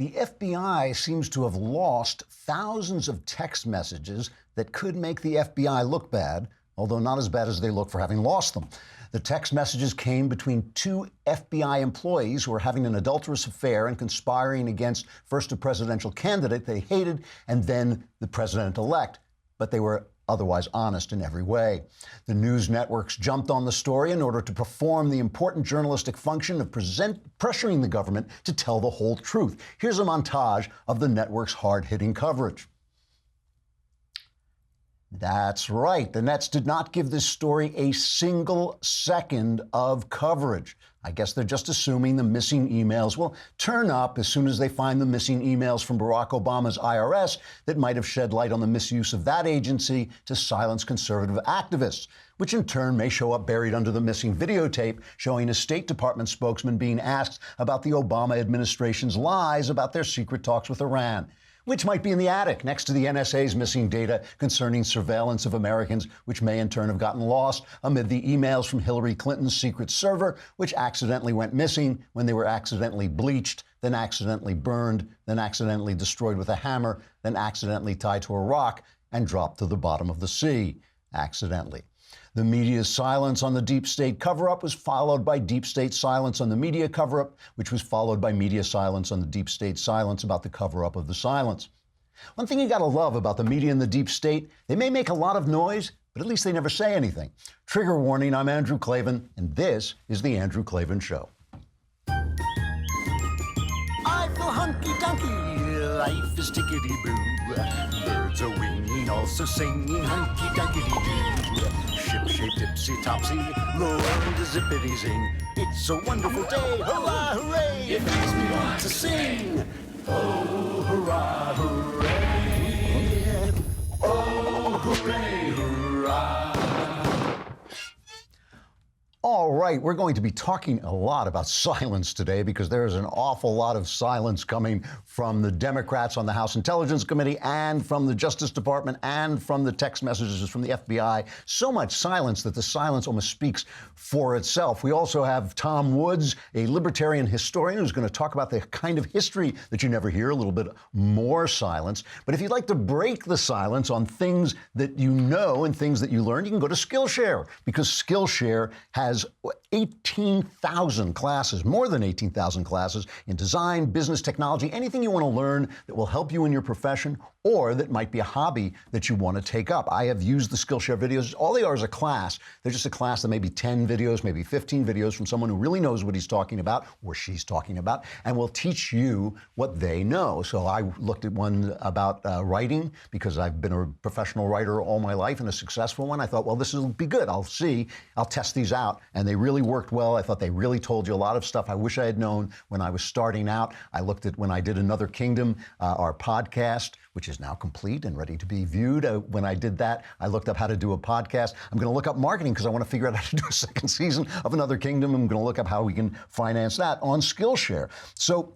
The FBI seems to have lost thousands of text messages that could make the FBI look bad, although not as bad as they look for having lost them. The text messages came between two FBI employees who were having an adulterous affair and conspiring against first a presidential candidate they hated and then the president-elect, but they were otherwise honest in every way. The news networks jumped on the story in order to perform the important journalistic function of pressuring the government to tell the whole truth. Here's a montage of the network's hard-hitting coverage. That's right. The Nets did not give this story a single second of coverage. I guess they're just assuming the missing emails will turn up as soon as they find the missing emails from Barack Obama's IRS that might have shed light on the misuse of that agency to silence conservative activists, which in turn may show up buried under the missing videotape showing a State Department spokesman being asked about the Obama administration's lies about their secret talks with Iran, which might be in the attic next to the NSA's missing data concerning surveillance of Americans, which may in turn have gotten lost amid the emails from Hillary Clinton's secret server, which accidentally went missing when they were accidentally bleached, then accidentally burned, then accidentally destroyed with a hammer, then accidentally tied to a rock and dropped to the bottom of the sea, accidentally. The media's silence on the deep state cover-up was followed by deep state silence on the media cover-up, which was followed by media silence on the deep state silence about the cover-up of the silence. One thing you gotta love about the media and the deep state, they may make a lot of noise, but at least they never say anything. Trigger warning, I'm Andrew Klavan, and this is The Andrew Klavan Show. I feel hunky-dunky, life is tickety-boo. Birds are winging, also singing hunky-dunky-doo. Ship-shaped, ipsy-topsy, the world is zippity-zing. It's a wonderful day, hurrah, hooray! It makes me want to sing. Oh, hurrah, hooray! Oh, hooray, hurrah! All right, we're going to be talking a lot about silence today because there is an awful lot of silence coming from the Democrats on the House Intelligence Committee and from the Justice Department and from the text messages from the FBI. So much silence that the silence almost speaks for itself. We also have Tom Woods, a libertarian historian, who's going to talk about the kind of history that you never hear, a little bit more silence. But if you'd like to break the silence on things that you know and things that you learn, you can go to Skillshare, because Skillshare has 18,000 classes, more than 18,000 classes in design, business, technology, anything you want to learn that will help you in your profession or that might be a hobby that you want to take up. I have used the Skillshare videos. All they are is a class. They're just a class that may be 10 videos, maybe 15 videos from someone who really knows what he's talking about or she's talking about and will teach you what they know. So I looked at one about writing because I've been a professional writer all my life and a successful one. I thought, well, this will be good. I'll test these out. And they really worked well. I thought they really told you a lot of stuff I wish I had known when I was starting out. I looked at when I did Another Kingdom, our podcast, which is now complete and ready to be viewed. When I did that, I looked up how to do a podcast. I'm going to look up marketing because I want to figure out how to do a second season of Another Kingdom. I'm going to look up how we can finance that on Skillshare. So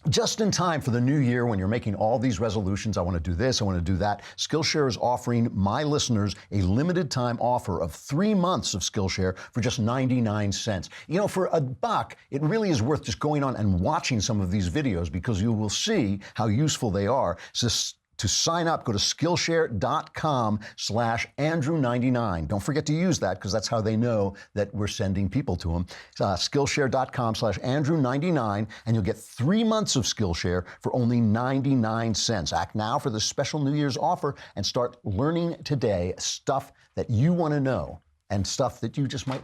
just in time for the new year when you're making all these resolutions, I want to do this, I want to do that, Skillshare is offering my listeners a limited time offer of 3 months of Skillshare for just 99 cents. You know, for $1, it really is worth just going on and watching some of these videos because you will see how useful they are. So to sign up, go to Skillshare.com/Andrew99. Don't forget to use that because that's how they know that we're sending people to them. Skillshare.com/Andrew99, and you'll get 3 months of Skillshare for only 99 cents. Act now for this special New Year's offer and start learning today stuff that you want to know and stuff that you just might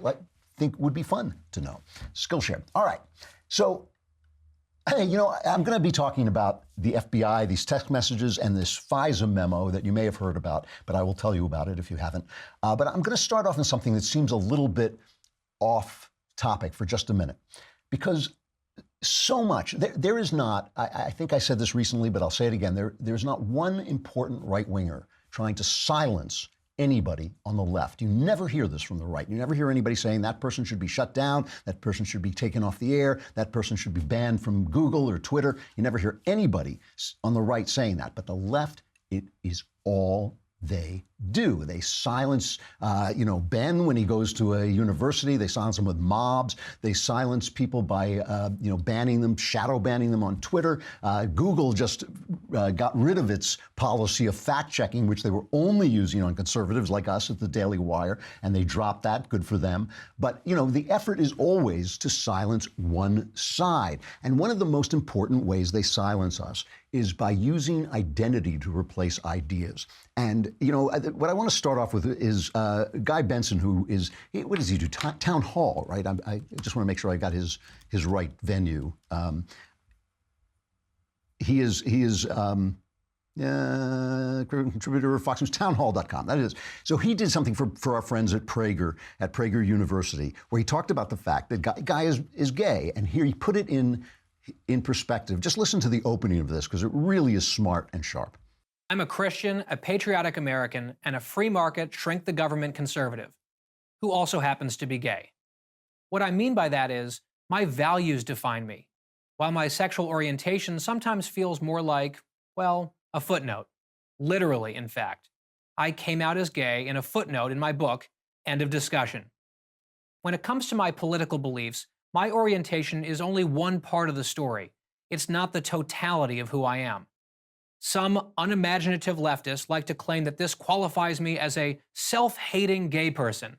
think would be fun to know. Skillshare. All right. So, you know, I'm going to be talking about the FBI, these text messages, and this FISA memo that you may have heard about, but I will tell you about it if you haven't. But I'm going to start off in something that seems a little bit off topic for just a minute, because so much, there is not, I think I said this recently, but I'll say it again, there's not one important right-winger trying to silence anybody on the left. You never hear this from the right. You never hear anybody saying that person should be shut down, that person should be taken off the air, that person should be banned from Google or Twitter. You never hear anybody on the right saying that. But the left, it is all they do. They silence, Ben when he goes to a university. They silence him with mobs. They silence people by, banning them, shadow banning them on Twitter. Google just got rid of its policy of fact checking, which they were only using on conservatives like us at the Daily Wire, and they dropped that. Good for them. But, the effort is always to silence one side. And one of the most important ways they silence us is by using identity to replace ideas. And, what I want to start off with is Guy Benson, who is, what does he do? Town Hall, right? I just want to make sure I got his right venue. He is contributor of Fox News, townhall.com. That is. So he did something for our friends at Prager University, where he talked about the fact that Guy is gay. And here he put it in perspective. Just listen to the opening of this, because it really is smart and sharp. I'm a Christian, a patriotic American, and a free market, shrink the government conservative, who also happens to be gay. What I mean by that is, my values define me, while my sexual orientation sometimes feels more like, well, a footnote. Literally, in fact. I came out as gay in a footnote in my book, end of discussion. When it comes to my political beliefs, my orientation is only one part of the story. It's not the totality of who I am. Some unimaginative leftists like to claim that this qualifies me as a self-hating gay person.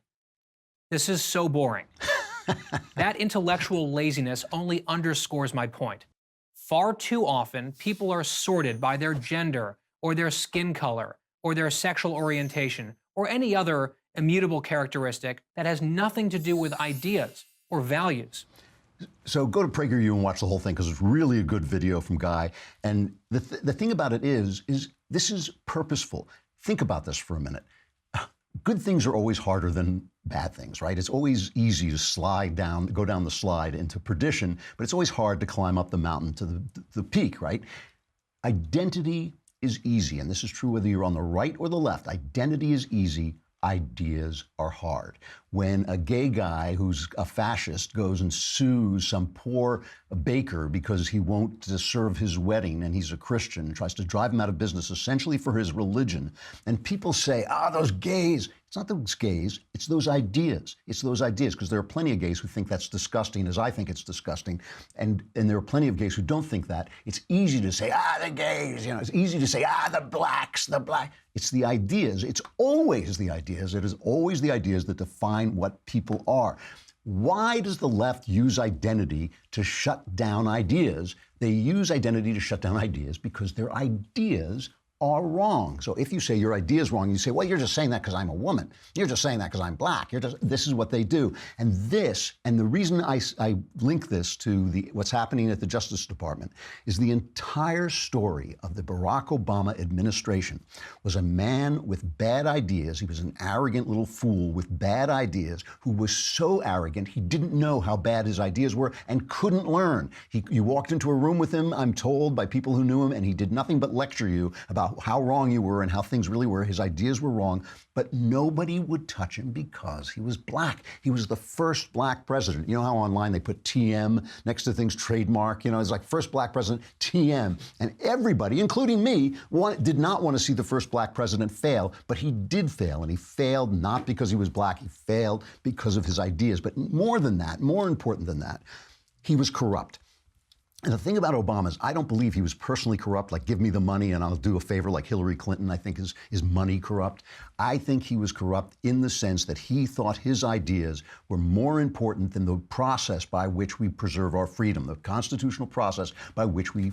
This is so boring. That intellectual laziness only underscores my point. Far too often, people are sorted by their gender, or their skin color, or their sexual orientation, or any other immutable characteristic that has nothing to do with ideas or values. So go to PragerU and watch the whole thing, because it's really a good video from Guy. And the thing about it is this is purposeful. Think about this for a minute. Good things are always harder than bad things, right? It's always easy to go down the slide into perdition, but it's always hard to climb up the mountain to the peak, right? Identity is easy, and this is true whether you're on the right or the left. Identity is easy. Ideas are hard. When a gay guy who's a fascist goes and sues some poor baker because he won't serve his wedding and he's a Christian and tries to drive him out of business essentially for his religion, and people say, those gays. It's not those gays, it's those ideas. It's those ideas, because there are plenty of gays who think that's disgusting, as I think it's disgusting, and there are plenty of gays who don't think that. It's easy to say, the gays, it's easy to say, the blacks, the black. It's the ideas. It's always the ideas. It is always the ideas that define what people are. Why does the left use identity to shut down ideas? They use identity to shut down ideas because their ideas are wrong. So if you say your idea is wrong, you say, well, you're just saying that because I'm a woman. You're just saying that because I'm black. This is what they do. And the reason I link this to what's happening at the Justice Department is the entire story of the Barack Obama administration was a man with bad ideas. He was an arrogant little fool with bad ideas who was so arrogant he didn't know how bad his ideas were and couldn't learn. You walked into a room with him, I'm told, by people who knew him, and he did nothing but lecture you about how wrong you were and how things really were. His ideas were wrong, but nobody would touch him because he was black. He was the first black president. You know how online they put TM next to things, trademark, it's like first black president, TM. And everybody, including me, did not want to see the first black president fail, but he did fail, and he failed not because he was black, he failed because of his ideas. But more than that, more important than that, he was corrupt. And the thing about Obama is I don't believe he was personally corrupt, like give me the money and I'll do a favor like Hillary Clinton, I think is money corrupt. I think he was corrupt in the sense that he thought his ideas were more important than the process by which we preserve our freedom, the constitutional process by which we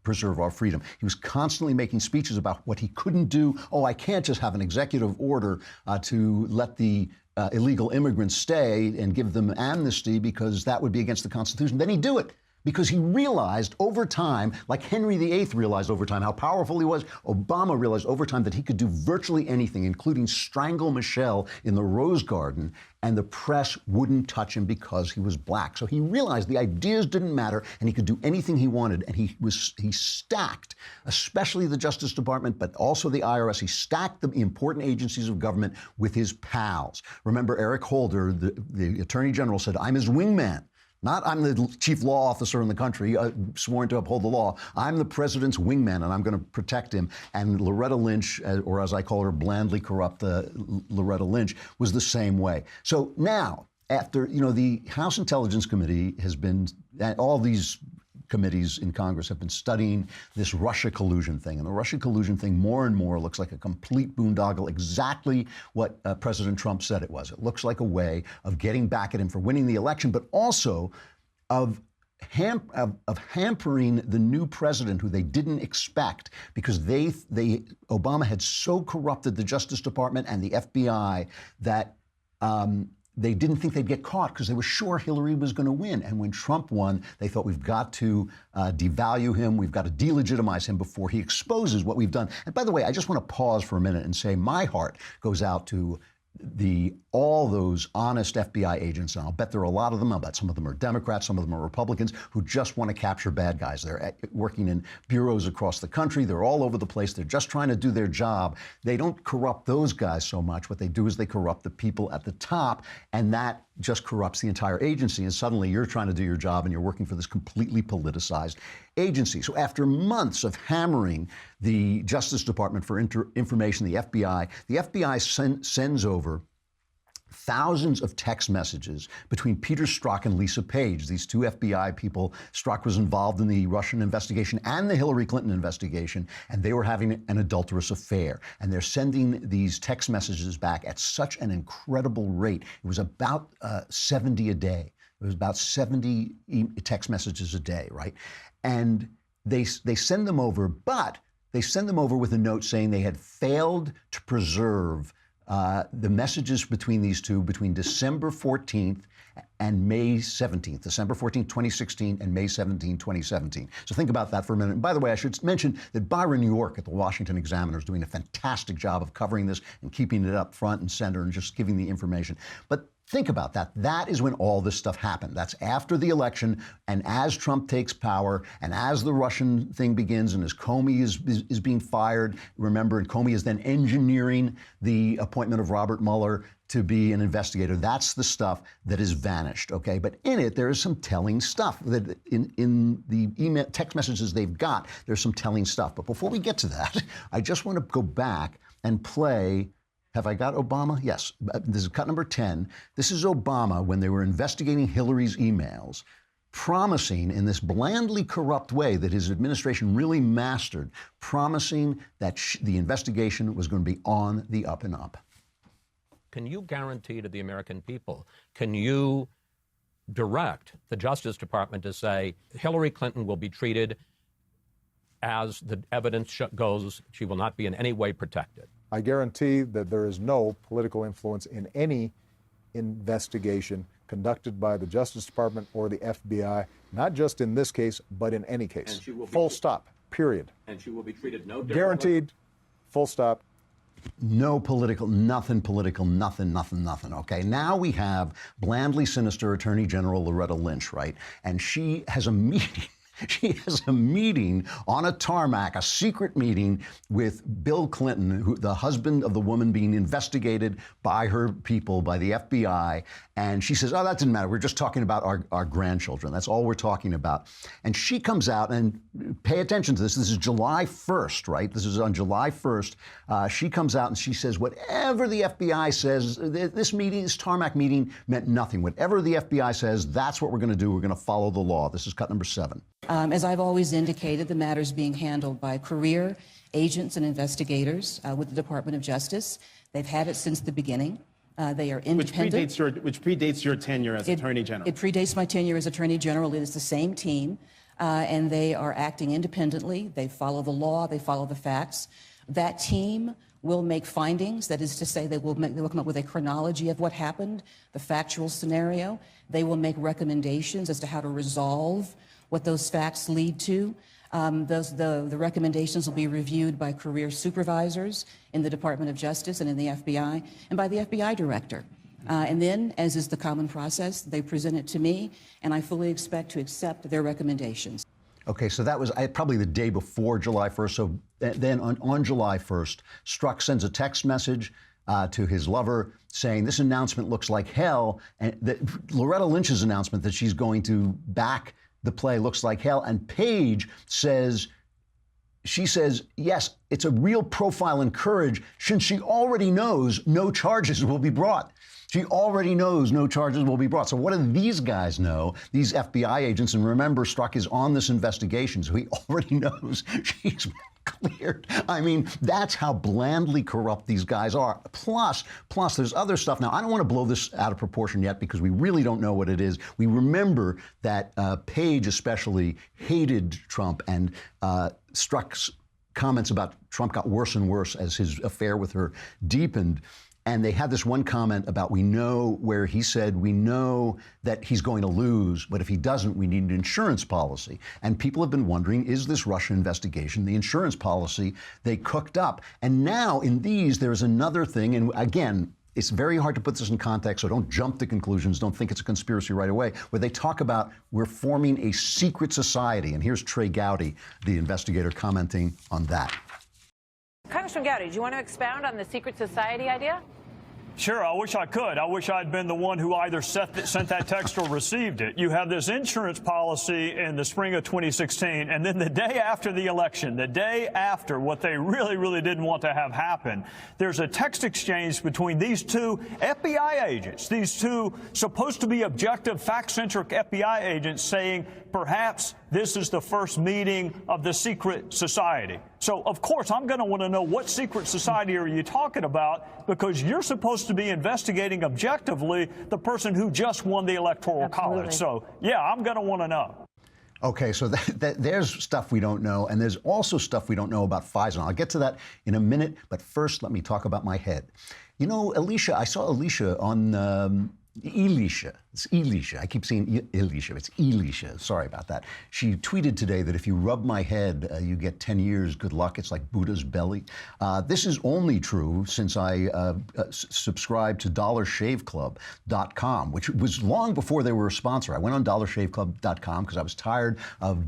preserve our freedom. He was constantly making speeches about what he couldn't do. I can't just have an executive order to let the illegal immigrants stay and give them amnesty because that would be against the Constitution. Then he'd do it. Because he realized over time, like Henry VIII realized over time how powerful he was, Obama realized over time that he could do virtually anything, including strangle Michelle in the Rose Garden, and the press wouldn't touch him because he was black. So he realized the ideas didn't matter, and he could do anything he wanted, and he stacked, especially the Justice Department, but also the IRS, he stacked the important agencies of government with his pals. Remember, Eric Holder, the Attorney General, said, I'm his wingman. Not I'm the chief law officer in the country, sworn to uphold the law. I'm the president's wingman, and I'm going to protect him. And Loretta Lynch, or as I call her, blandly corrupt Loretta Lynch, was the same way. So now, after, the House Intelligence Committee has been, all these committees in Congress have been studying this Russia collusion thing. And the Russia collusion thing more and more looks like a complete boondoggle, exactly what President Trump said it was. It looks like a way of getting back at him for winning the election, but also of hampering the new president who they didn't expect, because Obama had so corrupted the Justice Department and the FBI that they didn't think they'd get caught because they were sure Hillary was going to win. And when Trump won, they thought, we've got to devalue him. We've got to delegitimize him before he exposes what we've done. And by the way, I just want to pause for a minute and say my heart goes out to all those honest FBI agents, and I'll bet there are a lot of them. I'll bet some of them are Democrats, some of them are Republicans, who just want to capture bad guys. They're working in bureaus across the country. They're all over the place. They're just trying to do their job. They don't corrupt those guys so much. What they do is they corrupt the people at the top, and that just corrupts the entire agency. And suddenly you're trying to do your job and you're working for this completely politicized agency. So after months of hammering the Justice Department for information, the FBI sends over thousands of text messages between Peter Strzok and Lisa Page, these two FBI people. Strzok was involved in the Russian investigation and the Hillary Clinton investigation, and they were having an adulterous affair. And they're sending these text messages back at such an incredible rate. It was about 70 a day. It was about 70 text messages a day, right? And they send them over, but they send them over with a note saying they had failed to preserve the messages between these two between December 14th and May 17th, December 14th, 2016 and May 17th, 2017. So think about that for a minute. And by the way, I should mention that Byron York at the Washington Examiner is doing a fantastic job of covering this and keeping it up front and center and just giving the information. But think about that. That is when all this stuff happened. That's after the election, and as Trump takes power, and as the Russian thing begins, and as Comey is being fired. Remember, and Comey is then engineering the appointment of Robert Mueller to be an investigator. That's the stuff that has vanished, okay? But in it, there is some telling stuff. That in the email, text messages they've got, there's some telling stuff. But before we get to that, I just want to go back and play. Have I got Obama? Yes. This is cut number 10. This is Obama when they were investigating Hillary's emails, promising in this blandly corrupt way that his administration really mastered, promising that the investigation was going to be on the up and up. Can you guarantee to the American people, can you direct the Justice Department to say Hillary Clinton will be treated as the evidence goes, she will not be in any way protected? I guarantee that there is no political influence in any investigation conducted by the Justice Department or the FBI, not just in this case, but in any case. Full stop, period. And she will be treated no differently? Guaranteed, full stop. No political, nothing, okay? Now we have blandly sinister Attorney General Loretta Lynch, right? And she has a meeting. She has a meeting on a tarmac, a secret meeting with Bill Clinton, the husband of the woman being investigated by her people, by the FBI. And she says, oh, that didn't matter. We're just talking about our grandchildren. That's all we're talking about. And she comes out, and pay attention to this. This is July 1st, right? This is on July 1st. She comes out and she says, whatever the FBI says, this tarmac meeting meant nothing. Whatever the FBI says, that's what we're going to do. We're going to follow the law. This is cut number 7. As I've always indicated, the matter is being handled by career agents and investigators with the Department of Justice. They've had it since the beginning. They are independent. Which predates your tenure as Attorney General. It predates my tenure as Attorney General. It is the same team, and they are acting independently. They follow the law. They follow the facts. That team will make findings. That is to say, they will come up with a chronology of what happened, the factual scenario. They will make recommendations as to how to resolve what those facts lead to. The recommendations will be reviewed by career supervisors in the Department of Justice and in the FBI, and by the FBI director. And then, as is the common process, they present it to me, and I fully expect to accept their recommendations. Okay, so that was probably the day before July 1st. So then on July 1st, Strzok sends a text message to his lover, saying this announcement looks like hell. And Loretta Lynch's announcement that she's going to back the play looks like hell. And Paige says, yes, it's a real profile in courage, since she already knows no charges will be brought. She already knows no charges will be brought. So what do these guys know, these FBI agents? And remember, Strzok is on this investigation, so he already knows she's been cleared. I mean, that's how blandly corrupt these guys are. Plus, there's other stuff. Now, I don't want to blow this out of proportion yet because we really don't know what it is. We remember that Page especially hated Trump, and Strzok's comments about Trump got worse and worse as his affair with her deepened. And they had this one comment about, we know, where he said, we know that he's going to lose, but if he doesn't, we need an insurance policy. And people have been wondering, is this Russia investigation the insurance policy they cooked up? And now in these, there's another thing. And again, it's very hard to put this in context, so don't jump to conclusions. Don't think it's a conspiracy right away, where they talk about we're forming a secret society. And here's Trey Gowdy, the investigator, commenting on that. Congressman Gowdy, do you want to expound on the secret society idea? Sure, I wish I could. I wish I'd been the one who either sent that text or received it. You have this insurance policy in the spring of 2016, and then the day after the election, the day after what they really didn't want to have happen, there's a text exchange between these two FBI agents, these two supposed to be objective, fact-centric FBI agents, saying perhaps this is the first meeting of the secret society. So, of course, I'm going to want to know what secret society are you talking about, because you're supposed to be investigating objectively the person who just won the Electoral College. So, yeah, I'm going to want to know. Okay, so there's stuff we don't know, and there's also stuff we don't know about Pfizer. I'll get to that in a minute, but first let me talk about my head. You know, Alicia, I saw Alicia on Elisha. It's Elisha. I keep saying Elisha. It's Elisha. Sorry about that. She tweeted today that if you rub my head, you get 10 years. Good luck. It's like Buddha's belly. This is only true since I subscribed to DollarShaveClub.com, which was long before they were a sponsor. I went on DollarShaveClub.com because I was tired of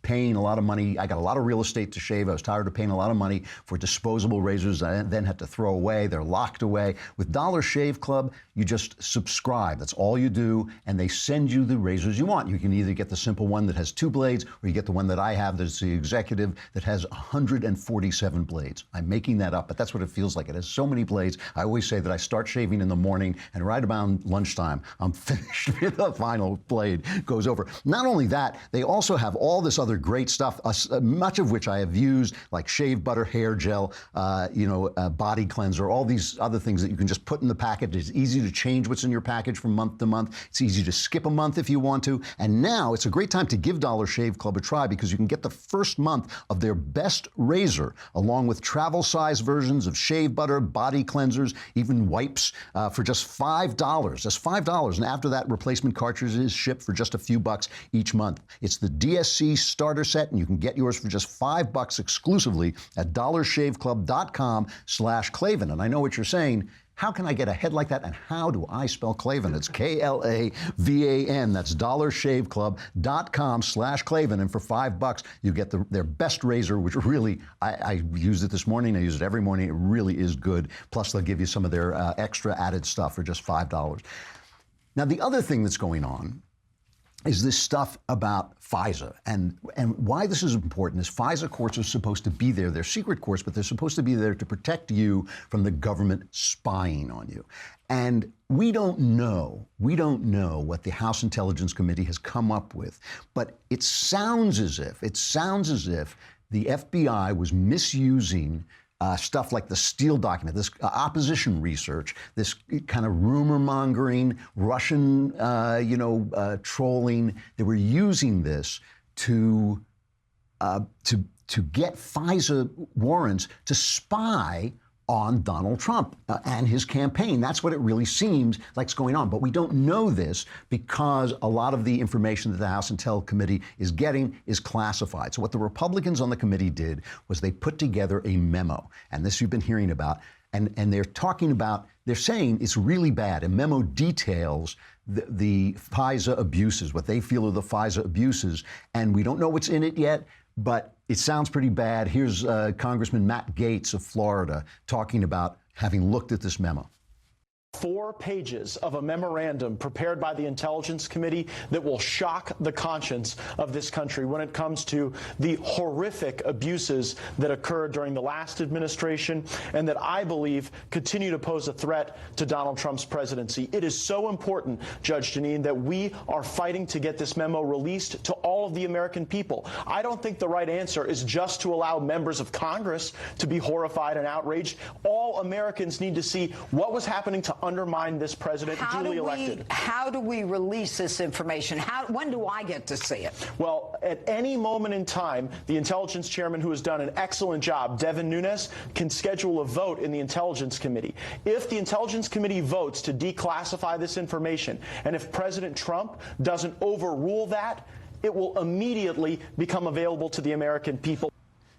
paying a lot of money. I got a lot of real estate to shave. I was tired of paying a lot of money for disposable razors I then had to throw away. They're locked away. With Dollar Shave Club, you just subscribe. That's all you do, and they send you the razors you want. You can either get the simple one that has 2 blades, or you get the one that I have that's the executive that has 147 blades. I'm making that up, but that's what it feels like. It has so many blades. I always say that I start shaving in the morning, and right around lunchtime, I'm finished with the final blade goes over. Not only that, they also have all this other great stuff, much of which I have used, like shave butter, hair gel, body cleanser, all these other things that you can just put in the package. It's easy to change what's in your package from month to month. It's easy to skip a month if you want to. And now it's a great time to give Dollar Shave Club a try, because you can get the first month of their best razor, along with travel size versions of shave butter, body cleansers, even wipes, for just $5. That's $5. And after that, replacement cartridges ship for just a few bucks each month. It's the DSC starter set, and you can get yours for just $5 exclusively at DollarShaveClub.com/Klavan. And I know what you're saying. How can I get a head like that? And how do I spell Klavan? It's Klavan. That's DollarShaveClub.com/Klavan. And for $5, you get their best razor, which really, I used it this morning. I use it every morning. It really is good. Plus, they'll give you some of their extra added stuff for just $5. Now, the other thing that's going on is this stuff about FISA. And why this is important is FISA courts are supposed to be there. They're secret courts, but they're supposed to be there to protect you from the government spying on you. And we don't know what the House Intelligence Committee has come up with, but it sounds as if the FBI was misusing stuff like the Steele document, this opposition research, this kind of rumor-mongering, Russian, trolling. They were using this to get FISA warrants to spy on Donald Trump and his campaign. That's what it really seems like is going on. But we don't know this because a lot of the information that the House Intel Committee is getting is classified. So what the Republicans on the committee did was they put together a memo, and this you've been hearing about, and they're saying it's really bad. A memo details the FISA abuses, what they feel are the FISA abuses, and we don't know what's in it yet, but it sounds pretty bad. Here's Congressman Matt Gaetz of Florida talking about having looked at this memo. 4 pages of a memorandum prepared by the Intelligence Committee that will shock the conscience of this country when it comes to the horrific abuses that occurred during the last administration and that I believe continue to pose a threat to Donald Trump's presidency. It is so important, Judge Jeanine, that we are fighting to get this memo released to all of the American people. I don't think the right answer is just to allow members of Congress to be horrified and outraged. All Americans need to see what was happening to undermine this president duly elected. How do we release this information? When do I get to see it? Well, at any moment in time, the intelligence chairman, who has done an excellent job, Devin Nunes, can schedule a vote in the Intelligence Committee. If the Intelligence Committee votes to declassify this information, and if President Trump doesn't overrule that, it will immediately become available to the American people.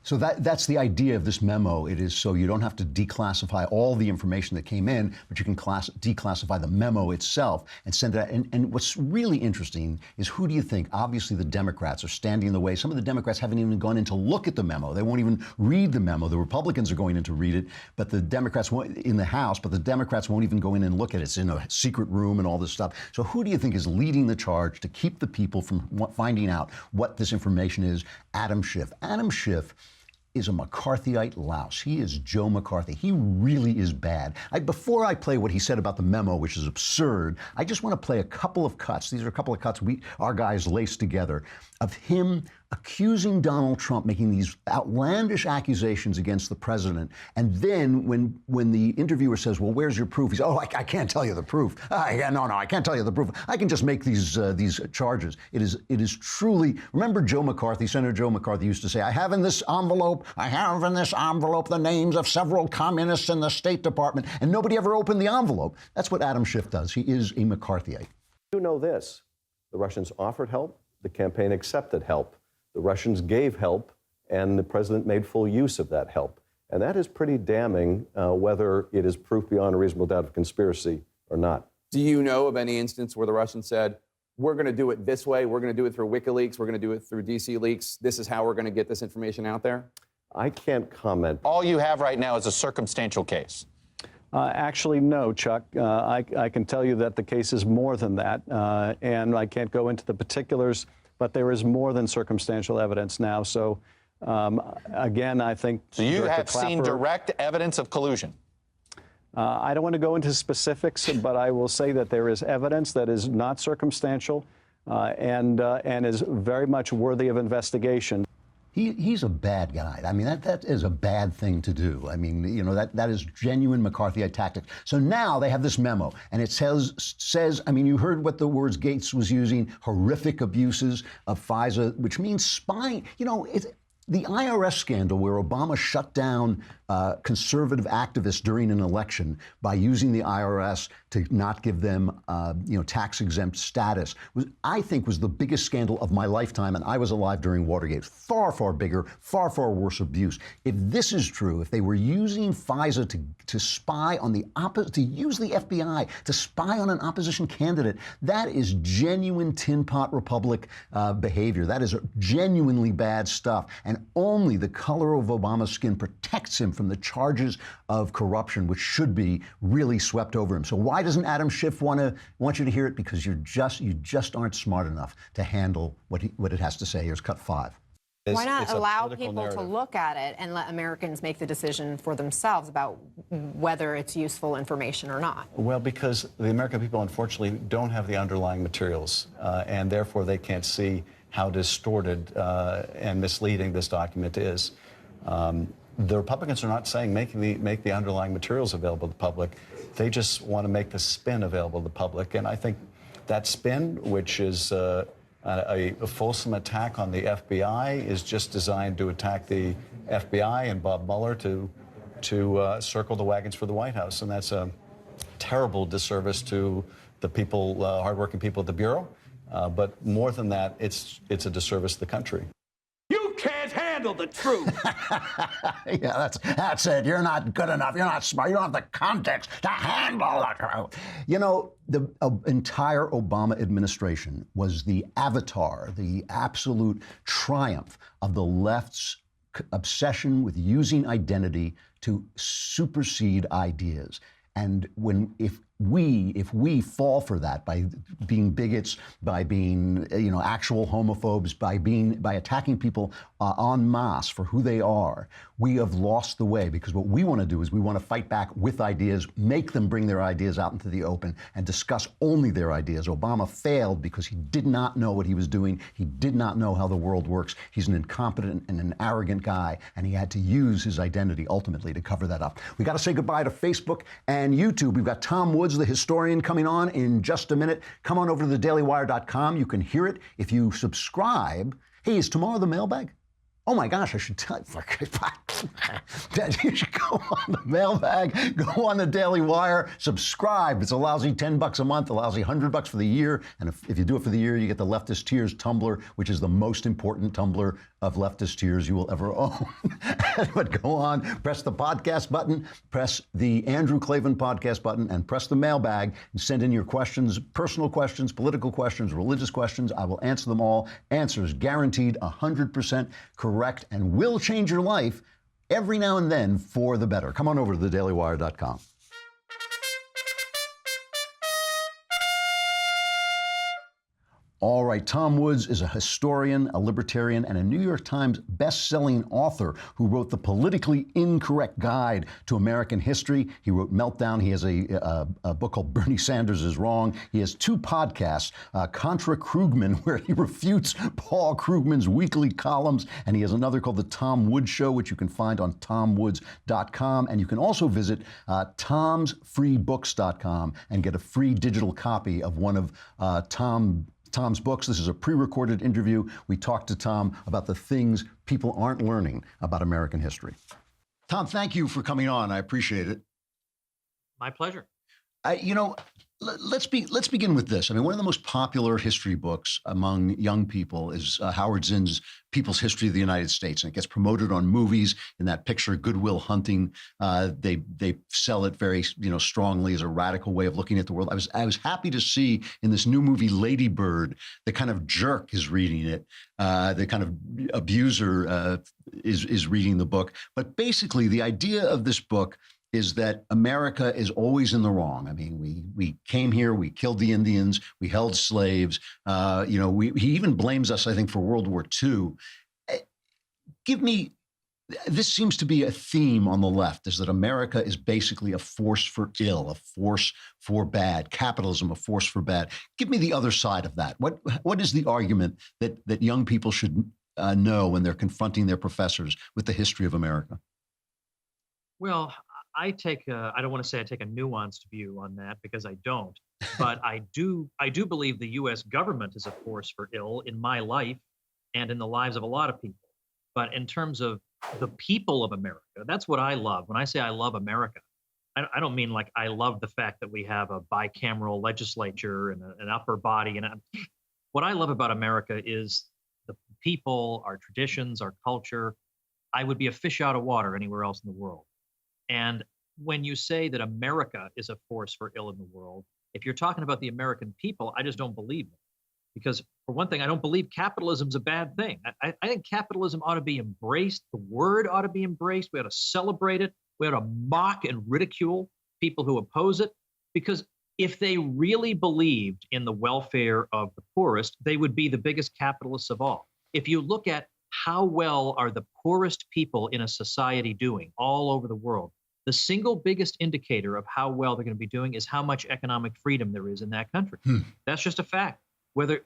So that's the idea of this memo. It is so you don't have to declassify all the information that came in, but you can declassify the memo itself and send it out. And what's really interesting is, who do you think? Obviously, the Democrats are standing in the way. Some of the Democrats haven't even gone in to look at the memo. They won't even read the memo. The Republicans are going in to read it, but the Democrats won't, in the House, but the Democrats won't even go in and look at it. It's in a secret room and all this stuff. So who do you think is leading the charge to keep the people from finding out what this information is? Adam Schiff. Adam Schiff is a McCarthyite louse. He is Joe McCarthy. He really is bad. Before I play what he said about the memo, which is absurd, I just want to play a couple of cuts. These are a couple of cuts our guys laced together of him accusing Donald Trump, making these outlandish accusations against the president. And then when the interviewer says, well, where's your proof? He's, oh, I can't tell you the proof. No, I can't tell you the proof. I can just make these charges. It is truly, remember Joe McCarthy, Senator Joe McCarthy used to say, I have in this envelope the names of several communists in the State Department, and nobody ever opened the envelope. That's what Adam Schiff does. He is a McCarthyite. You know this, the Russians offered help, the campaign accepted help. The Russians gave help, and the president made full use of that help. And that is pretty damning, whether it is proof beyond a reasonable doubt of conspiracy or not. Do you know of any instance where the Russians said, we're going to do it this way, we're going to do it through WikiLeaks, we're going to do it through DC Leaks, this is how we're going to get this information out there? I can't comment. All you have right now is a circumstantial case. Actually, no, Chuck. I can tell you that the case is more than that, and I can't go into the particulars, but there is more than circumstantial evidence now. So, again, I think... So you have seen direct evidence of collusion? I don't want to go into specifics, but I will say that there is evidence that is not circumstantial and is very much worthy of investigation. He's a bad guy. I mean, that is a bad thing to do. I mean, you know, that is genuine McCarthyite tactics. So now they have this memo, and it says, I mean, you heard what the words Gates was using, horrific abuses of FISA, which means spying. You know, the IRS scandal where Obama shut down conservative activists during an election by using the IRS to not give them, tax-exempt status, I think was the biggest scandal of my lifetime, and I was alive during Watergate. Far, far bigger, far, far worse abuse. If this is true, if they were using FISA to spy on to use the FBI to spy on an opposition candidate, that is genuine tin pot republic behavior. That is genuinely bad stuff. And only the color of Obama's skin protects him from the charges of corruption, which should be really swept over him. So why doesn't Adam Schiff want you to hear it? Because you just aren't smart enough to handle what it has to say. Here's cut 5. Why not allow people to look at it and let Americans make the decision for themselves about whether it's useful information or not? Well, because the American people, unfortunately, don't have the underlying materials, and therefore they can't see how distorted and misleading this document is. The Republicans are not saying make the underlying materials available to the public. They just want to make the spin available to the public. And I think that spin, which is a fulsome attack on the FBI, is just designed to attack the FBI and Bob Mueller to circle the wagons for the White House. And that's a terrible disservice to the people, hardworking people at the Bureau. But more than that, it's a disservice to the country. You can't handle the truth. Yeah, that's it. You're not good enough. You're not smart. You don't have the context to handle the truth. You know, the entire Obama administration was the avatar, the absolute triumph of the left's obsession with using identity to supersede ideas. And if we fall for that by being bigots, by being actual homophobes, by attacking people en masse for who they are, we have lost the way, because what we want to do is we want to fight back with ideas, make them bring their ideas out into the open and discuss only their ideas. Obama failed because he did not know what he was doing. He did not know how the world works. He's an incompetent and an arrogant guy, and he had to use his identity ultimately to cover that up. We got to say goodbye to Facebook and YouTube. We've got Tom Woods, the historian, coming on in just a minute. Come on over to thedailywire.com. You can hear it if you subscribe. Hey, is tomorrow the mailbag? Oh my gosh, I should tell you. You should go on the mailbag, go on the Daily Wire, subscribe. It's a lousy $10 a month, a lousy $100 for the year. And if you do it for the year, you get the Leftist Tears tumbler, which is the most important tumbler of Leftist Tears you will ever own. But go on, press the podcast button, press the Andrew Klavan podcast button, and press the mailbag and send in your questions, personal questions, political questions, religious questions. I will answer them all. Answers guaranteed 100% correct and will change your life every now and then for the better. Come on over to thedailywire.com. All right, Tom Woods is a historian, a libertarian, and a New York Times best-selling author who wrote the politically incorrect guide to American history. He wrote Meltdown. He has a book called Bernie Sanders is Wrong. He has two podcasts, Contra Krugman, where he refutes Paul Krugman's weekly columns, and he has another called The Tom Woods Show, which you can find on tomwoods.com. And you can also visit tomsfreebooks.com and get a free digital copy of one of Tom's books. This is a pre-recorded interview. We talked to Tom about the things people aren't learning about American history. Tom, thank you for coming on. I appreciate it. My pleasure. Let's begin with this. I mean, one of the most popular history books among young people is Howard Zinn's People's History of the United States, and it gets promoted on movies. In that picture, Good Will Hunting, they sell it very strongly as a radical way of looking at the world. I was happy to see in this new movie Lady Bird, the kind of jerk is reading it, the kind of abuser is reading the book. But basically, the idea of this book is that America is always in the wrong. I mean, we came here, we killed the Indians, we held slaves. He even blames us, I think, for World War II. This seems to be a theme on the left, is that America is basically a force for ill, a force for bad, capitalism, a force for bad. Give me the other side of that. What is the argument that young people should know when they're confronting their professors with the history of America? Well, I don't want to say I take a nuanced view on that, because I don't, but I do believe the U.S. government is a force for ill in my life and in the lives of a lot of people. But in terms of the people of America, that's what I love. When I say I love America, I don't mean like I love the fact that we have a bicameral legislature and an upper body. What I love about America is the people, our traditions, our culture. I would be a fish out of water anywhere else in the world. And when you say that America is a force for ill in the world, if you're talking about the American people, I just don't believe it. Because for one thing, I don't believe capitalism's a bad thing. I think capitalism ought to be embraced. The word ought to be embraced. We ought to celebrate it. We ought to mock and ridicule people who oppose it. Because if they really believed in the welfare of the poorest, they would be the biggest capitalists of all. If you look at how well are the poorest people in a society doing all over the world, the single biggest indicator of how well they're going to be doing is how much economic freedom there is in that country. That's just a fact.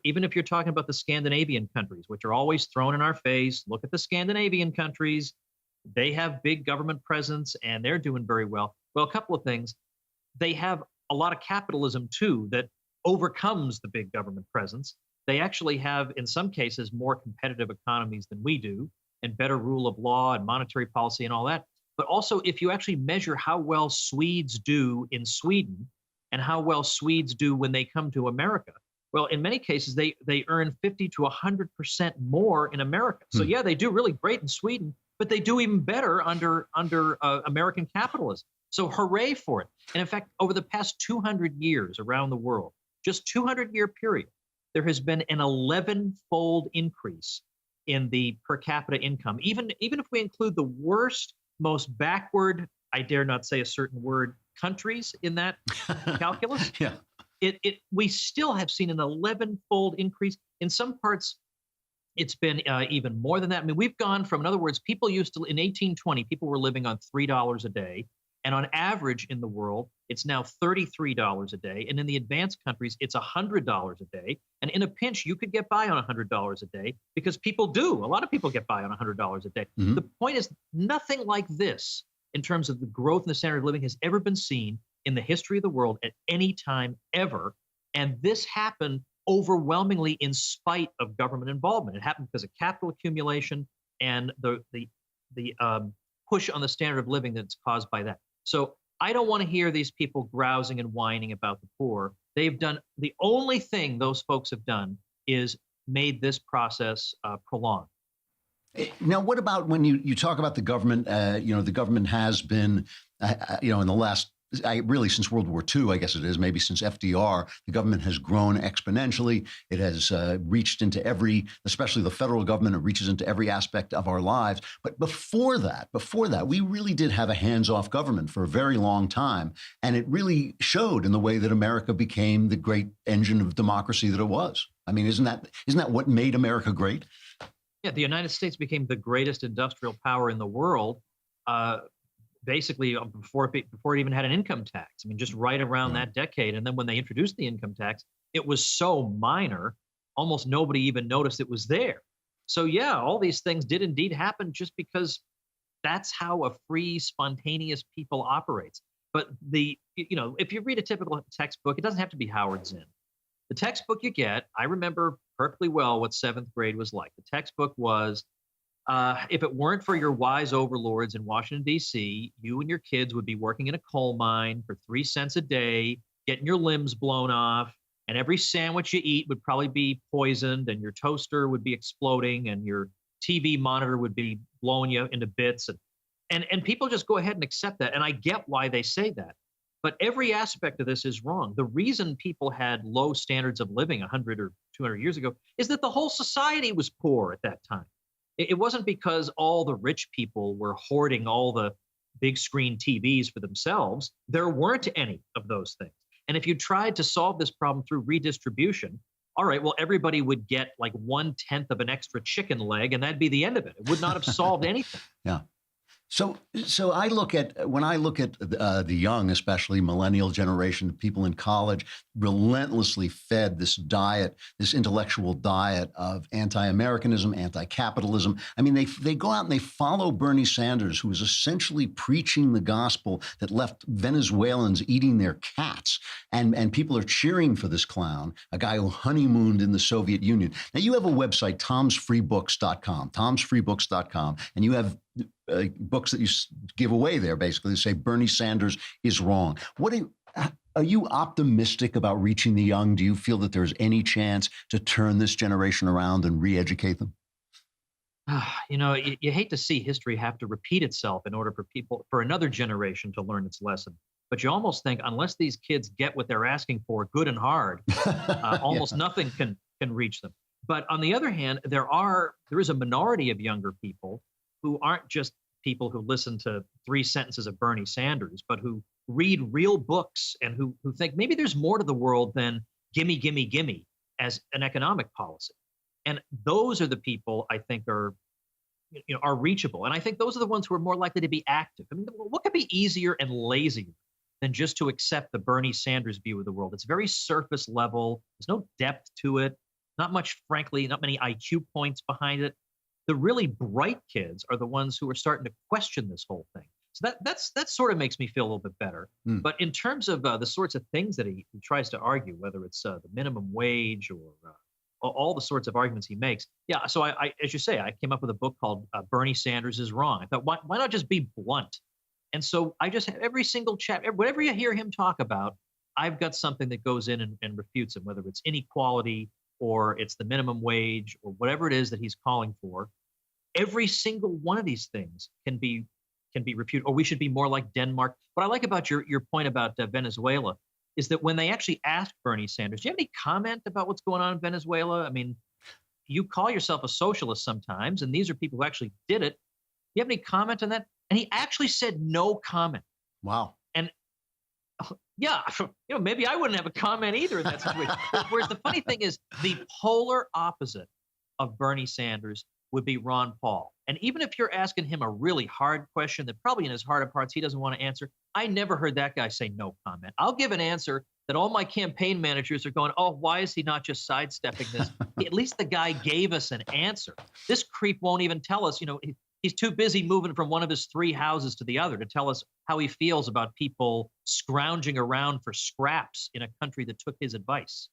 Even if you're talking about the Scandinavian countries, which are always thrown in our face, look at the Scandinavian countries. They have big government presence and they're doing very well. Well, a couple of things. They have a lot of capitalism too that overcomes the big government presence. They actually have, in some cases, more competitive economies than we do, and better rule of law and monetary policy and all that. But also, if you actually measure how well Swedes do in Sweden and how well Swedes do when they come to America, well, in many cases, they earn 50 to 100% more in America. So yeah, they do really great in Sweden, but they do even better under American capitalism. So hooray for it. And in fact, over the past 200 years around the world, just 200-year period, there has been an 11-fold increase in the per capita income, even if we include the worst, most backward, I dare not say a certain word, countries in that calculus, Yeah. We still have seen an 11-fold increase. In some parts, it's been even more than that. I mean, we've gone from, in other words, people used to, in 1820, people were living on $3 a day. And on average in the world, it's now $33 a day. And in the advanced countries, it's $100 a day. And in a pinch, you could get by on $100 a day because people do. A lot of people get by on $100 a day. Mm-hmm. The point is, nothing like this in terms of the growth in the standard of living has ever been seen in the history of the world at any time ever. And this happened overwhelmingly in spite of government involvement. It happened because of capital accumulation and the push on the standard of living that's caused by that. So I don't want to hear these people grousing and whining about the poor. They've done, the only thing those folks have done is made this process prolonged. Now, what about when you talk about the government? The government has been, in the last, really since World War II, I guess it is, maybe since FDR, the government has grown exponentially. It has reached into especially the federal government, it reaches into every aspect of our lives. But before that, we really did have a hands-off government for a very long time. And it really showed in the way that America became the great engine of democracy that it was. I mean, isn't that what made America great? Yeah, the United States became the greatest industrial power in the world. Basically before it even had an income tax. I mean, just right around that decade. And then when they introduced the income tax, it was so minor, almost nobody even noticed it was there. So yeah, all these things did indeed happen just because that's how a free, spontaneous people operates. But if you read a typical textbook, it doesn't have to be Howard Zinn. The textbook you get, I remember perfectly well what 7th grade was like. The textbook was, if it weren't for your wise overlords in Washington, D.C., you and your kids would be working in a coal mine for 3 cents a day, getting your limbs blown off, and every sandwich you eat would probably be poisoned, and your toaster would be exploding, and your TV monitor would be blowing you into bits. And people just go ahead and accept that. And I get why they say that. But every aspect of this is wrong. The reason people had low standards of living 100 or 200 years ago is that the whole society was poor at that time. It wasn't because all the rich people were hoarding all the big screen TVs for themselves. There weren't any of those things. And if you tried to solve this problem through redistribution, all right, well, everybody would get like 1/10 of an extra chicken leg, and that'd be the end of it. It would not have solved anything. Yeah. So when I look at the young, especially millennial generation, people in college, relentlessly fed this diet, this intellectual diet of anti-Americanism, anti-capitalism. I mean, they go out and they follow Bernie Sanders, who is essentially preaching the gospel that left Venezuelans eating their cats, and people are cheering for this clown, a guy who honeymooned in the Soviet Union. Now, you have a website, tomsfreebooks.com, and you have books that you give away there, basically, say Bernie Sanders is wrong. Are you optimistic about reaching the young? Do you feel that there's any chance to turn this generation around and re-educate them? You hate to see history have to repeat itself in order for another generation to learn its lesson. But you almost think unless these kids get what they're asking for good and hard, almost nothing can reach them. But on the other hand, there is a minority of younger people who aren't just people who listen to 3 sentences of Bernie Sanders, but who read real books and who think maybe there's more to the world than gimme, gimme, gimme as an economic policy. And those are the people I think are reachable. And I think those are the ones who are more likely to be active. I mean, what could be easier and lazier than just to accept the Bernie Sanders view of the world? It's very surface level. There's no depth to it. Not much, frankly, not many IQ points behind it. The really bright kids are the ones who are starting to question this whole thing. So that sort of makes me feel a little bit better. But in terms of the sorts of things that he tries to argue, whether it's the minimum wage or all the sorts of arguments he makes, yeah. So I, as you say, I came up with a book called Bernie Sanders is Wrong. I thought, why not just be blunt? And so I just have every single chapter, whatever you hear him talk about, I've got something that goes in and refutes him, whether it's inequality or it's the minimum wage or whatever it is that he's calling for. Every single one of these things can be refuted, or we should be more like Denmark. What I like about your point about Venezuela is that when they actually asked Bernie Sanders, do you have any comment about what's going on in Venezuela? I mean, you call yourself a socialist sometimes, and these are people who actually did it. Do you have any comment on that? And he actually said no comment. Wow. And yeah, maybe I wouldn't have a comment either in that situation. Whereas the funny thing is, the polar opposite of Bernie Sanders would be Ron Paul. And even if you're asking him a really hard question that probably in his heart of hearts he doesn't want to answer, I never heard that guy say no comment. I'll give an answer that all my campaign managers are going, oh, why is he not just sidestepping this? At least the guy gave us an answer. This creep won't even tell us, he's too busy moving from one of his 3 houses to the other to tell us how he feels about people scrounging around for scraps in a country that took his advice.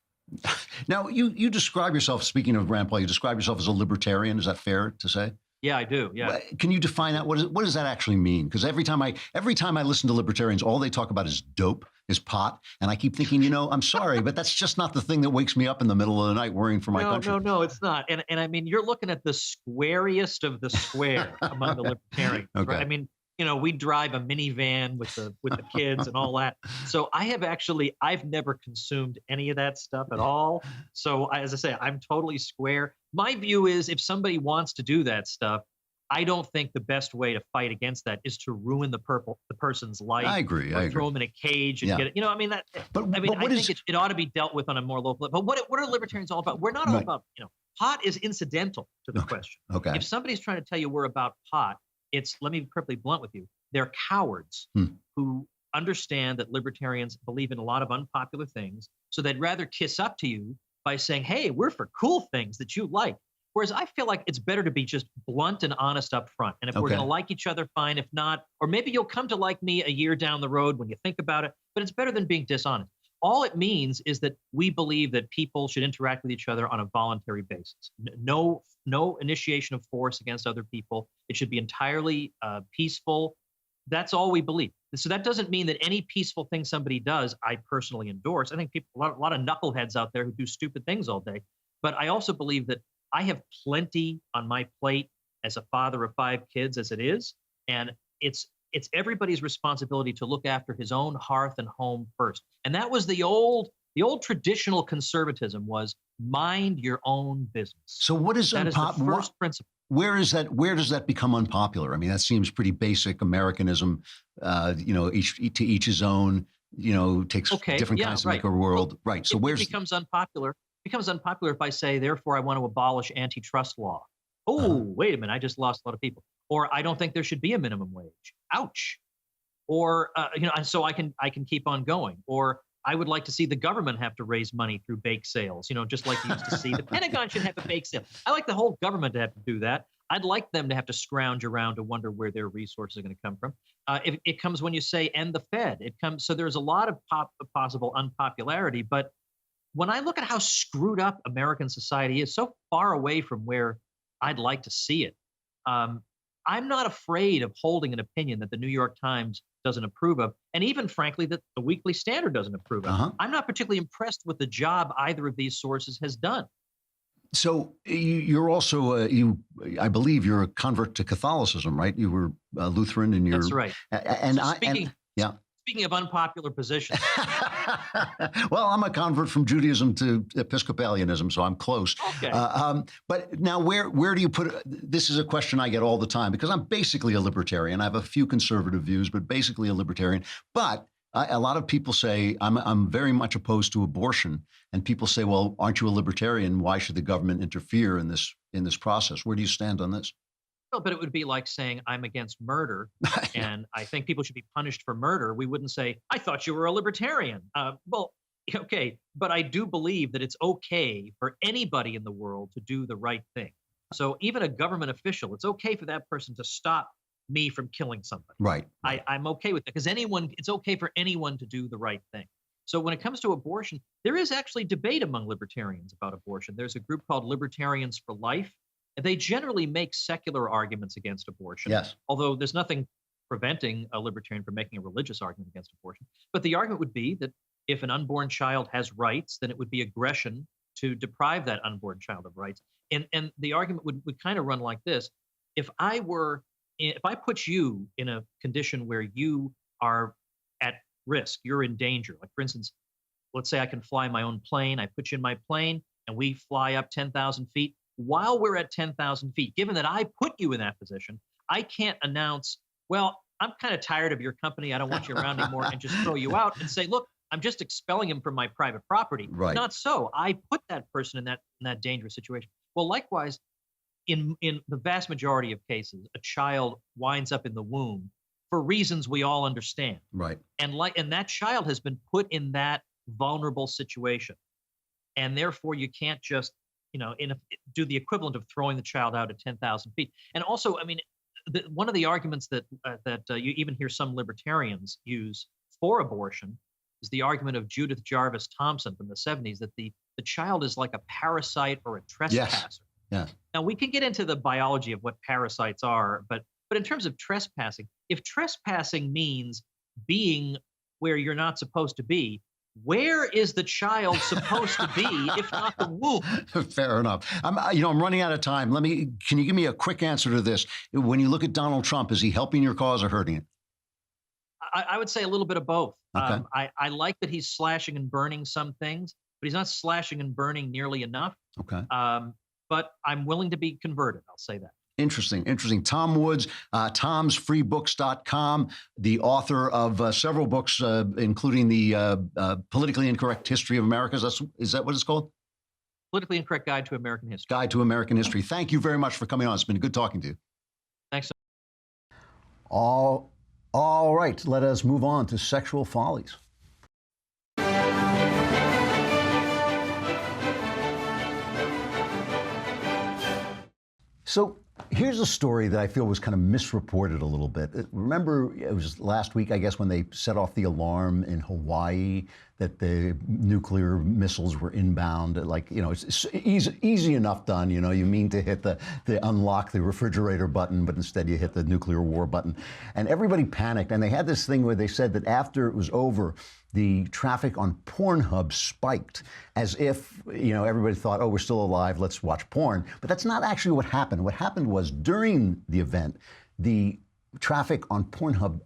Now, you describe yourself, speaking of Rand Paul, you describe yourself as a libertarian. Is that fair to say? Yeah, I do. Yeah. Can you define that? What does that actually mean? Because every time I listen to libertarians, all they talk about is dope, is pot, and I keep thinking, I'm sorry, but that's just not the thing that wakes me up in the middle of the night worrying for my country. No, it's not. And I mean, you're looking at the squariest of the square among the libertarians. Okay. Right? I mean, we drive a minivan with the kids and all that. So I've never consumed any of that stuff at all. So as I say, I'm totally square. My view is if somebody wants to do that stuff, I don't think the best way to fight against that is to ruin the person's life. I agree. Throw them in a cage and get it. I think it ought to be dealt with on a more local level. But what are libertarians all about? We're not all about, pot is incidental to the question. Okay. If somebody's trying to tell you we're about pot, let me be perfectly blunt with you. They're cowards who understand that libertarians believe in a lot of unpopular things. So they'd rather kiss up to you by saying, hey, we're for cool things that you like. Whereas I feel like it's better to be just blunt and honest up front. And if we're going to like each other, fine. If not, or maybe you'll come to like me a year down the road when you think about it, but it's better than being dishonest. All it means is that we believe that people should interact with each other on a voluntary basis. No initiation of force against other people. It should be entirely peaceful. That's all we believe. So that doesn't mean that any peaceful thing somebody does, I personally endorse. I think a lot of knuckleheads out there who do stupid things all day. But I also believe that I have plenty on my plate as a father of 5 kids as it is. And it's everybody's responsibility to look after his own hearth and home first. And that was the old traditional conservatism was mind your own business. So what is that is the first principle. Where does that become unpopular? I mean, that seems pretty basic Americanism. Each his own. Takes different kinds to make a world. Right. So it becomes unpopular. Becomes unpopular if I say, therefore, I want to abolish antitrust law. Oh, wait a minute, I just lost a lot of people. Or I don't think there should be a minimum wage. Ouch. Or and so I can keep on going. Or I would like to see the government have to raise money through bake sales. Just like you used to see. The Pentagon should have a bake sale. I like the whole government to have to do that. I'd like them to have to scrounge around to wonder where their resources are going to come from. It comes when you say end the Fed. It comes so there's a lot of possible unpopularity, but when I look at how screwed up American society is, so far away from where I'd like to see it, I'm not afraid of holding an opinion that the New York Times doesn't approve of, and even, frankly, that the Weekly Standard doesn't approve of. I'm not particularly impressed with the job either of these sources has done. So you're also, I believe you're a convert to Catholicism, right? You were Lutheran and you're... That's right. Speaking of unpopular positions. Well, I'm a convert from Judaism to Episcopalianism, so I'm close. Okay. But now where do you put it? This is a question I get all the time because I'm basically a libertarian. I have a few conservative views, but basically a libertarian. But a lot of people say I'm very much opposed to abortion. And people say, well, aren't you a libertarian? Why should the government interfere in this process? Where do you stand on this? Well, but it would be like saying I'm against murder and I think people should be punished for murder. We wouldn't say, I thought you were a libertarian. Well, okay, but I do believe that it's okay for anybody in the world to do the right thing. So even a government official, it's okay for that person to stop me from killing somebody. Right. I'm okay with that because it's okay for anyone to do the right thing. So when it comes to abortion, there is actually debate among libertarians about abortion. There's a group called Libertarians for Life. And they generally make secular arguments against abortion. Yes. Although there's nothing preventing a libertarian from making a religious argument against abortion. But the argument would be that if an unborn child has rights, then it would be aggression to deprive that unborn child of rights. And the argument would kind of run like this. If I put you in a condition where you are at risk, you're in danger. Like, for instance, let's say I can fly my own plane. I put you in my plane and we fly up 10,000 feet. while we're at 10,000 feet, given that I put you in that position, I can't announce, well, I'm kind of tired of your company. I don't want you around anymore, and just throw you out and say, look, I'm just expelling him from my private property. Right. Not so. I put that person in that dangerous situation. Well, likewise, in the vast majority of cases, a child winds up in the womb for reasons we all understand. Right. And that child has been put in that vulnerable situation. And therefore, you can't just, do the equivalent of throwing the child out at 10,000 feet. And also, I mean, one of the arguments that you even hear some libertarians use for abortion is the argument of Judith Jarvis Thompson from the 70s, that the child is like a parasite or a trespasser. Yes. Yeah. Now, we can get into the biology of what parasites are, but in terms of trespassing, if trespassing means being where you're not supposed to be, where is the child supposed to be if not the womb? Fair enough. I'm running out of time. Can you give me a quick answer to this? When you look at Donald Trump, is he helping your cause or hurting it? I would say a little bit of both. Okay. I like that he's slashing and burning some things, but he's not slashing and burning nearly enough. Okay. But I'm willing to be converted. I'll say that. Interesting. Tom Woods, tomsfreebooks.com, the author of several books, including the Politically Incorrect History of America. Is that what it's called? Politically Incorrect Guide to American History. Guide to American History. Thank you very much for coming on. It's been good talking to you. Thanks. All right. Let us move on to sexual follies. So here's a story that I feel was kind of misreported a little bit. Remember, it was last week, I guess, when they set off the alarm in Hawaii that the nuclear missiles were inbound. It's easy enough done. You mean to hit the unlock the refrigerator button, but instead you hit the nuclear war button. And everybody panicked. And they had this thing where they said that after it was over, the traffic on Pornhub spiked, as if, everybody thought, oh, we're still alive, let's watch porn. But that's not actually what happened. What happened was during the event, the traffic on Pornhub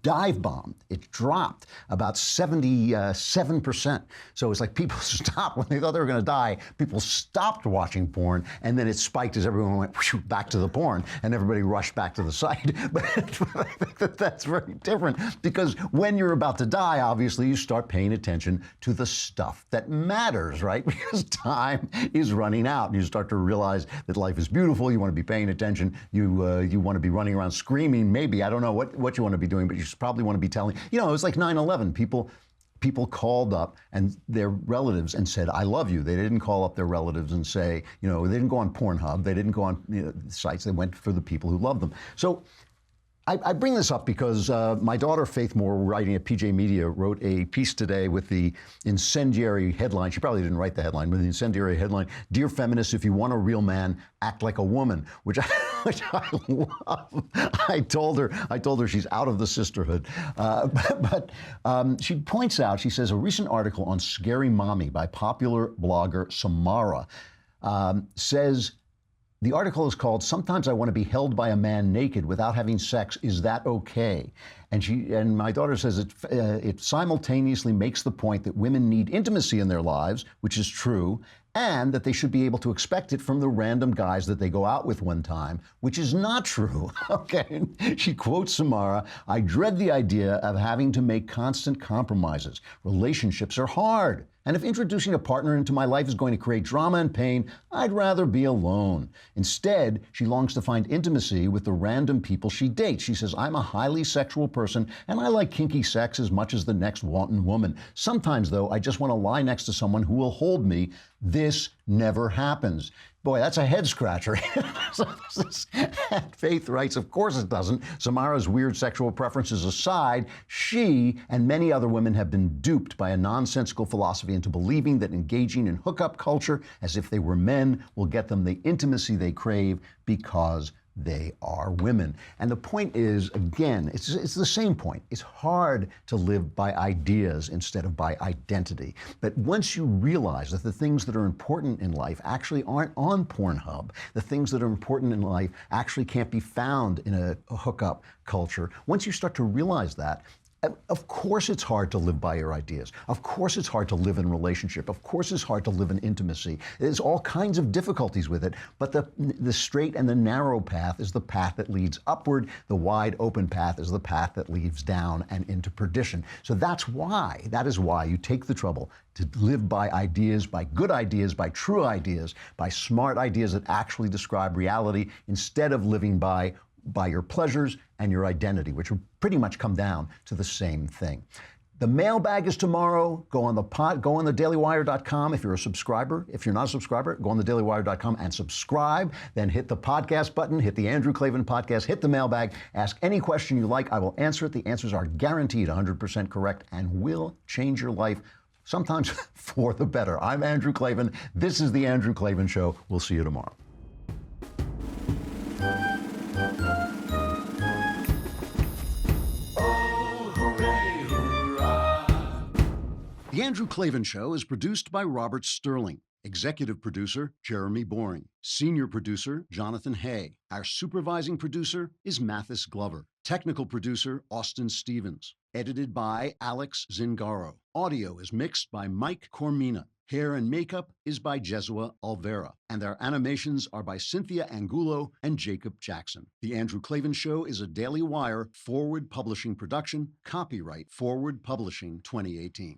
dive bombed. It dropped about 77%. So it's like people stopped when they thought they were going to die. People stopped watching porn, and then it spiked as everyone went back to the porn, and everybody rushed back to the site. But I think that's very different, because when you're about to die, obviously you start paying attention to the stuff that matters, right? Because time is running out, and you start to realize that life is beautiful. You want to be paying attention. You want to be running around screaming. Maybe, I don't know what you want to be doing, but you probably want to be telling, it was like 9/11. People called up and their relatives and said, I love you. They didn't call up their relatives and say, they didn't go on Pornhub. They didn't go on sites. They went for the people who loved them. So I bring this up because my daughter, Faith Moore, writing at PJ Media, wrote a piece today with the incendiary headline. She probably didn't write the headline, but the incendiary headline, Dear Feminists, if you want a real man, act like a woman, which I love. I told her she's out of the sisterhood. But she points out, she says, a recent article on Scary Mommy by popular blogger Samara says, the article is called, Sometimes I Want to Be Held by a Man Naked Without Having Sex. Is That Okay? And my daughter says it simultaneously makes the point that women need intimacy in their lives, which is true, and that they should be able to expect it from the random guys that they go out with one time, which is not true. Okay. She quotes Samara, I dread the idea of having to make constant compromises. Relationships are hard. And if introducing a partner into my life is going to create drama and pain, I'd rather be alone. Instead, she longs to find intimacy with the random people she dates. She says, I'm a highly sexual person, and I like kinky sex as much as the next wanton woman. Sometimes, though, I just want to lie next to someone who will hold me. This never happens. Boy, that's a head scratcher. Faith writes, of course it doesn't. Samara's weird sexual preferences aside, she and many other women have been duped by a nonsensical philosophy into believing that engaging in hookup culture as if they were men will get them the intimacy they crave because they are women. And the point is, again, it's the same point. It's hard to live by ideas instead of by identity. But once you realize that the things that are important in life actually aren't on Pornhub, the things that are important in life actually can't be found in a hookup culture, once you start to realize that, Of course it's hard to live by your ideas. Of course it's hard to live in relationship. Of course it's hard to live in intimacy. There's all kinds of difficulties with it, but the straight and the narrow path is the path that leads upward. The wide open path is the path that leads down and into perdition. So that is why you take the trouble to live by ideas, by good ideas, by true ideas, by smart ideas that actually describe reality, instead of living by your pleasures and your identity, which will pretty much come down to the same thing. The mailbag is tomorrow. Go on thedailywire.com if you're a subscriber. If you're not a subscriber, go on thedailywire.com and subscribe. Then hit the podcast button, hit the Andrew Klavan podcast, hit the mailbag, ask any question you like. I will answer it. The answers are guaranteed 100% correct and will change your life, sometimes for the better. I'm Andrew Klavan. This is The Andrew Klavan Show. We'll see you tomorrow. The Andrew Klavan Show is produced by Robert Sterling. Executive producer, Jeremy Boring. Senior producer, Jonathan Hay. Our supervising producer is Mathis Glover. Technical producer, Austin Stevens. Edited by Alex Zingaro. Audio is mixed by Mike Cormina. Hair and makeup is by Jesua Alvera. And our animations are by Cynthia Angulo and Jacob Jackson. The Andrew Klavan Show is a Daily Wire Forward Publishing production. Copyright Forward Publishing 2018.